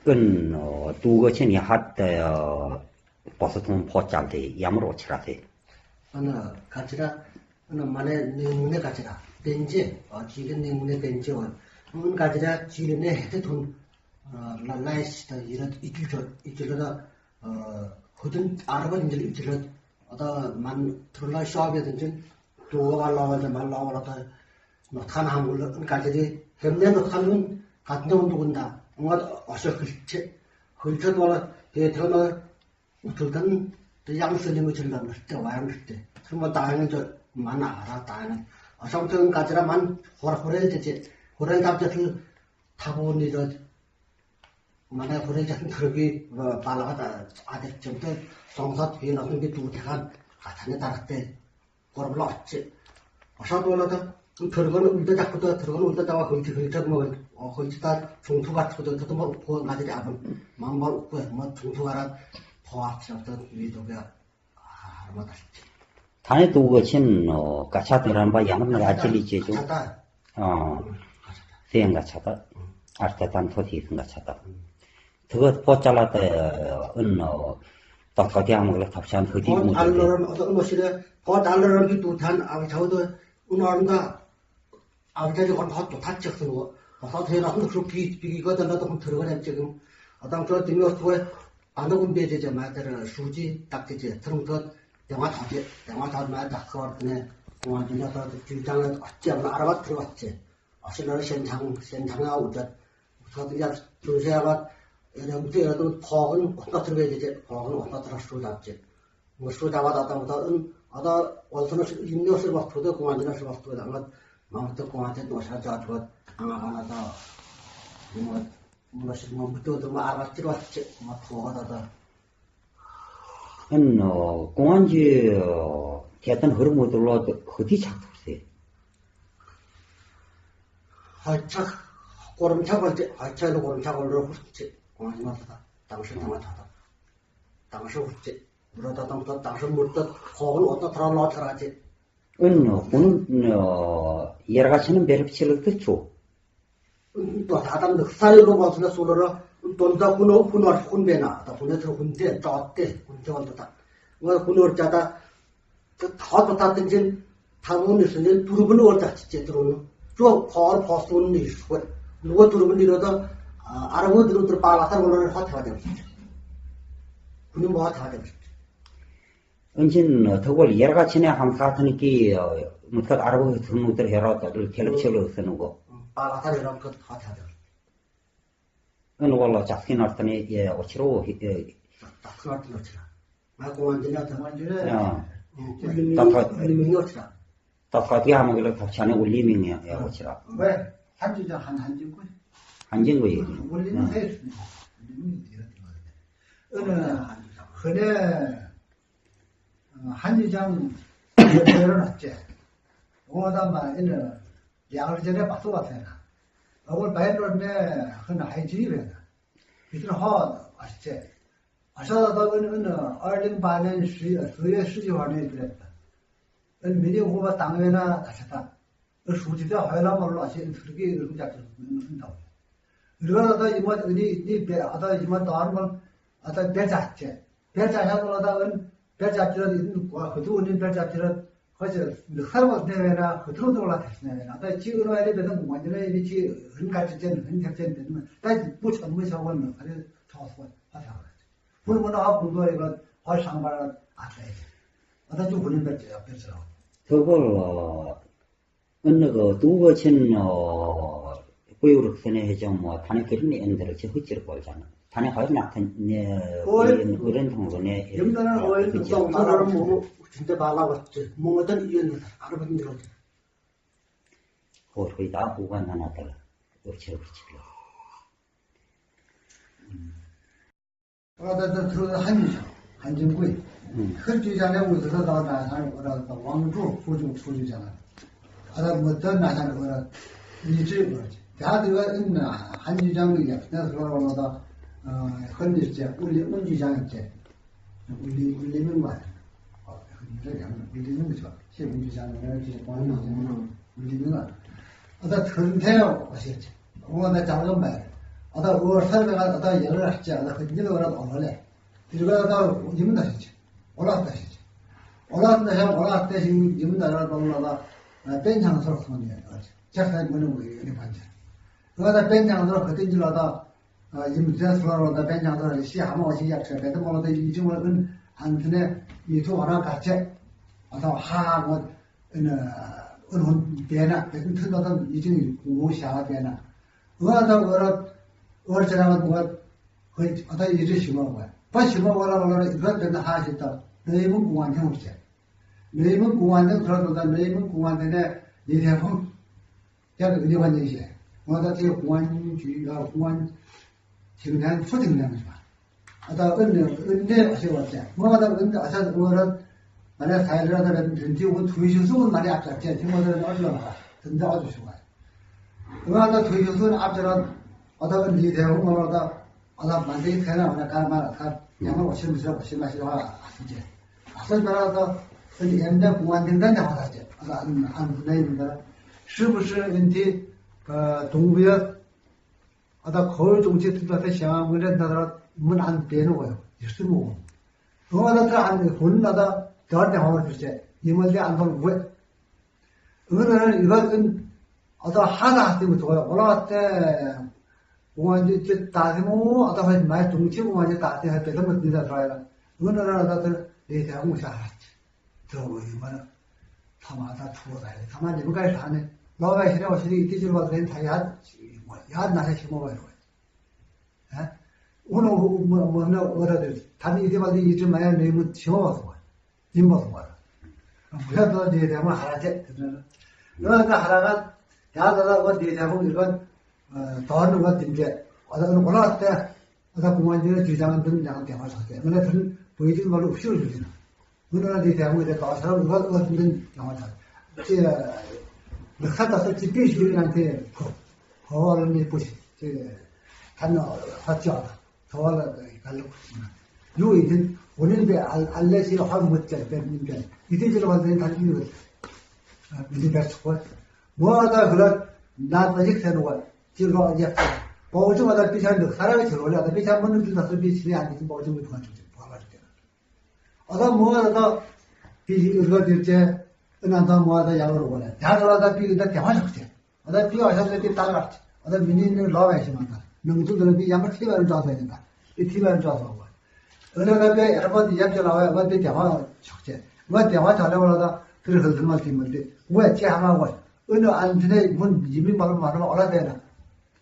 跟多个青年还的保守通跑家的也没落起来的。那看起来，那么呢，你看起来，边界啊，基本你边界啊，我看起来基本呢，这通来是的，一直的호든 아르바 인들 이들 어다 만 틀라 샤베든지 도가 나와서 말 나와라다 뭐 타나 몰라 가지리 햄내도 타는 같은 운동은다 뭔가 어서 흘쳐도 대터나 우틀던 그 양선님을 질러는 때 와양 때 정말 다행히 저 많아 알아 다행히 어성튼 가지라만 호라호레지 호레 답자들 타고 이저 만에 호레지 그렇게 발라가 아들 좀때 성사 뒤에 나오는 게 두대간 가탄에 따랐대 호라블 왔지 어서도라다 들어가는 울다 잡고도 들어가는 울다 잡아 흘쳐 뭐 흘치다 중투 같고도 저도 뭐 보고 가지리 아번 망말 웃고 뭐 중투가라 포악스럽던 위도가 아마다 단에 두고 친 가차들은 바 양은 아찔이 제죠. 세행 가차다. 아르타탄 토티 가차다. 그거 포잘라다 딱하게 아무걸 답찬 토티 못. 알로는 어떤 것이래. 알로는 비두탄 아버지도 운원가 아버지가 건도 다쳤어. 어서 대나무 그렇게 비기거든 나도 들어가냐 지금. 어떤 저 등록소에 안오군 배제제 말대로 수지 딱지제 트럼프 영화 다말 딱거든요. 공안중에서 주장을 어찌 않나 알아봐 들어왔지. 어시는 현장에 오자. 저들이 조세아가 여러분들도 포은 어디다 들어야 되지? 포은 어디다 들어 수잡지. 뭐 수잡아다 어다 원선을 인력을 막도도 공안중에서 막도도 아마 마음부터 공안한테 노사 자주가 하나하나다 무엇이 뭐 무도도 뭐 알아봤지 뭐 포가다다. 공안지 대단 흐름으로 어디 작동세? 하차 고름차걸 때 하차로 고름차걸로 후지 공안지 맞다. 당신 맞다. 당신 후지 물어다 당신 물다 거울 어디다 들어놔 들어가지. 오늘 여러 가지는 배럽치를 듣죠. 또 다담 늑사이로 봐서 소로라 돈다 군어 혼배나 다 군에서 혼대 쩌대 군정한다 뭐 군어 자다 더 다든지 타고는 두르블 올다 진짜 들어오는 저 거울 벗은 일 수고 누가 두르블 이러다 알아보 들어 빨아서 올라를 하트가 되고 군이 뭐 하트가 되고 언진 더걸 여러 가지는 한 같은 게 무슨 알아보 듣는 것들 해라다를 텔레비전으로 쓰는 거 빨아서 이런 것 하트가 되고 والله جاكين أرتني وشرو جاكين أرتني ما كوانجنا تفاعل تفاعل هم قالوا تفاعل ولي من يا وشرا 왜 한주장 한진구 한진구 원리는 해 어느 흔해 한주장 내려놨지 오다만 이는 양을 전에 봤어 같아요. 어걸 바이러네 흔 하이지베나 이들 하 아시제 아셔다가는 얼린 반은 수의 수지화네 그랬다. 은 미리 후바 당회나 다셨다. 그 수지대 하여라 말로 아시는 그렇게 그런 작전 쓴다고. 그러다가 이만 어디 배 아다 이만 다른 건 아다 배자체 배자하고다가는 배자체를 있는 거 그도 있는 배자체를 그래서 사람을 내외나 그들도 올라탔으나 나 지금 와야 되는 완전히 이렇게 흔가지전 흔적전 되면 다시 부처는 저거는 그래 저서 하자 그래. 불문화 공부가 할 상발 아트에 어떤 좀 보는 벨지 앞에서 그걸 어느 그 두거친 보유를 선에 해정 뭐 단에 그런 애들을 제 헛지를 걸잖아. 단에 하여 나타내 그런 통로네 염나는 어이 그동안은 뭐 진짜 발라봤지. 뭐든 이해는 알아보긴 들었지. 거의 다 보관 하나다. 어찌. 어다 들어 한진구이. 헐지잖아 우리가 다 나사는 거라 왕주 소주잖아. 아다 뭐더 나사는 거라 이제 그러지. 다들가 있는 한지장이야. 내가 그러고다 흔들지 우리 운지장이지. 울리는 거야. 울리는 거죠. 시운지장을 이렇게 보는 울리는 거. 어다 튼태요. 아시겠지? 뭐나 작은 말. 어다 설배가 어다 열을 했지. 어다 근질을 걸어도 올래. 들어가다 이문 다시지. 올라갔다 시지. 올라갔다 지금 이문 다라고 올라가 뺀장소로 손이에요. 작사에 보는 거예요. 이렇게 반지. 그러다 뺀장소로 그때 질러다 이문 대소로다 뺀장소로 시하면 어디 약쳐. 배도 몰라도 이중을 한편에 이두 하나 같이 어다 하고 배나 배는 틀어던 이중이 무시하가 배나 그러다 어쩌다가 뭐가 거의 어다 일을 심어 거야. 뭐 심어 보라고 이것 때문에 하셨다. 너희는 공안형 없지. 너희는 공안형 들어도다 너희는 공안형에 이 대품 제가 의료관 얘기해. 뭐다 제 공안주의가 공안 지금 한 소득량이 봐. 어다 은대 하셔왔지. 뭐다 은대 하셔서 그거는 만약 사회를 전지고 두이수는 많이 앞섰지. 지금은 올라가. 근데 어디 수가. 그러다 두이수는 앞서는 어다 이 대품으로 어다 만들기 되나 오늘 까마라 양을 오시면서 아시지. 앞서 말아서 연대 공안등단에 하다지. 안 분해입니다. 是不是问题동부에 어다 거울 정치 들어서 시행하고 그랬다더라 문 안 빼는 거예요. 있을 뭐. 그거다 안 혼나다 저한테 하고 주세. 이물에 안 보는 왜? 그거는 이것은 어다 하나 때문에 올라갔대. 공안지 따지모 어다 할 말 정치 공안지 따지 할 때도 못 믿어 들어야. 그거는 어다들 내 대하고 살았지. 들어보이면 타마다 추워다. 타마 이거까지 하네. 너가 싫어 오시리 뒤질 받으면 다 나서 심어봐요. 예? 오늘 어다들 다들 이제 받으면 이제 마야 내면 심어봐서 봐. 임봐서 봐. 그래도 내 대하고 하라지. 너가 하라가 야다가 내 대하고 이건 더 하는 것 같은데 어다는 올라갈 때 어다 공안지는 주장은 등장한 대화를 하게. 그래서 보이지는 말로 없이를 주지는. 그러나 내 대하고 이제 더 사람 이거 같은 영화다. 넉사다서 집비시들한테 더하는 일 보시. 단어 하죠. 더하는 갈고 요 이제 본인들 알레시로 하면 못해. 배민들 이들로 받는 단위로 이제 배수고 뭐하다 그런 나 아직 되는 거 지금 이제 보증하다 비싼 사람이 들어오려다 비싼 분은 비싸서 비치면 안 되지 보증을 도와주지 봐가지고 어다 뭐하다 비가 될때 은한다 뭐하다 약으로 보내 약으로 하다 비가 대화적지 어다 비가 와서 때 따라갔지 어다 민인을 넣어야지만다 명수들은 비 양을 티바를 줘야 된다 이 티바를 줘서 하고 어느 게 여러 번 이야기 나와요 어디 대화 적지 뭐 대화 잘하려다 들어서 말 팀인데 왜 제하고 어느 안전에 문 이미 말하면 올라대나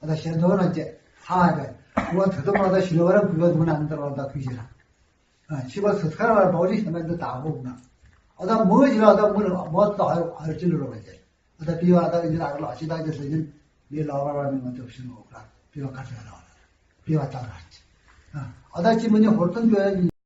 어다 신도는 이제 하게 뭐 더더마다 신호를 그거 문 안 들어간다 그지라 집어서 사람을 보지 하면 다 보구나 어다 뭐지라다 문을 뭐도 할 줄로 이제 어다 비와다 이제 나를 아시다 이제 이제 내 나와라는 것도 없이 놓으라 비와 같이 나와 비와 따라갔지 어다 지문이 홀던 게